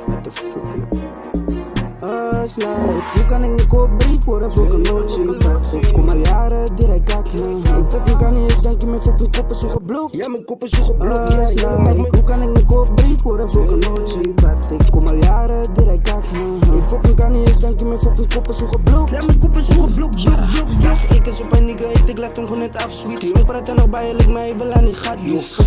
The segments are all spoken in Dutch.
What the fuck? Hoe kan ik niet koopbreek worden voor een nootje? Ik kom al jaren direct kakken. Ik fucking kan niet eens denken, mijn fucking kop is zo geblokt. Ja, mijn kop is zo geblokt. Hoe kan ik niet koopbreek worden voor een nootje? Ik kom al jaren direct kakken. Ik fucking kan niet eens denken, mijn fucking kop is zo geblokt. Ja, mijn kop is zo geblokt, blok. Ik is op een nigga, ik laat hem gewoon net afsweet. Die jong praat er nog bij, lijkt mij wel aan die gat.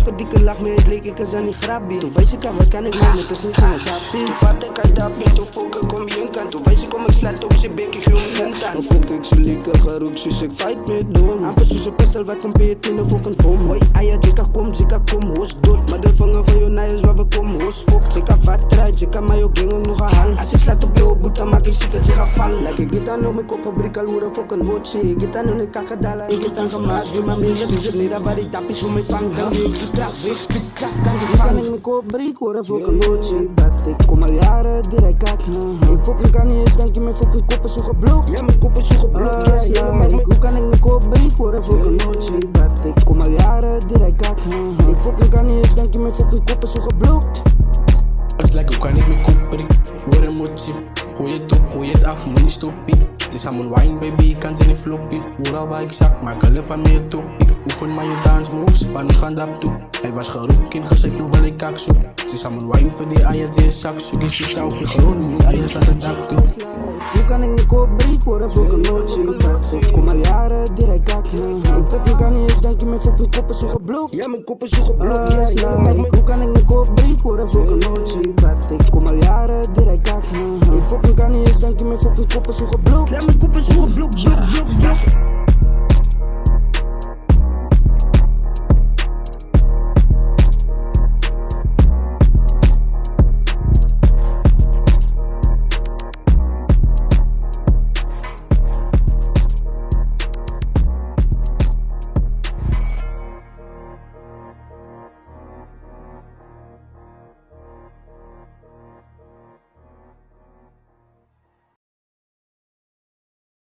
Op een dikke lach, maar het leek ik eens aan die grabie. Toen wijs ik aan, wat kan ik doen, het is niet zo'n tapie. Toen vat ik uit dat beat, toen fok ik om je kant. Toen wijs ik om, ik slaat op zijn bek, ik wil me geen tand. Toen fok ik zo lekker geroek, dus ik fight met doen. Amper zo'n pestel, wat van peet in een fucking bom. Hoi, aya, jika kom, hoes dood. Maar de vanger van jou, nou is waar we komen, hoes fok. Jika vat draait, jika mij ook ging nog een hang. Als ik slaat op jou, boet, dan maak ik ziek dat je gaat vallen. Like ik get aan nog mijn kopfabriek, al horen fucking motie. Ik get aan nog een kakadala, ik get aan gemaakt. Die maar meer zit niet, dat waar die tapjes voor mij vangt. Dan ik vertrap weg, krak, kan je vangen. Kan ik mijn kopfabriek horen, fucking motie. Ik kom al jaren direct kakken. Ik fucking kan niet eens denken, mijn fucking kop is zo geblokt. Ja, mijn kop is zo geblokt. Hoe kan ik mijn kopfabriek horen, fucking motie. Ik kom al jaren direct kakken. Ik fucking kan niet eens denken, mijn fucking kop is zo geblokt. Het lijkt ook kan ik mijn kop prik, word een motie. Gooi het op, gooi het af, moet niet stoppen. Het is aan mijn wine baby, ik kan zijn in floppy. Overal waar ik zak, maak alle van meer top. Ik oefen mijn dance moves, Spanisch gaan dap toe. Hij was geroep, kind gezet, hoewel ik kak zoek. Het is aan mijn wine voor die eieren, die zak zoek. Is die stouw op je grond, niet eieren staat het dak toe. Hoe kan ik niet koopbreek worden voor een nootje? Ik kom al jaren direct kakken. Ik fucking kan niet eens denken, mijn fucking kop is zo geblokt. Ja, mijn kop is zo geblokt. Hoe kan ik niet koopbreek worden voor een nootje? Ik kom al jaren direct kakken. Ik fucking kan niet eens denken, mijn fucking kop is zo geblokt. Ja, mijn kop is zo geblokt, blok.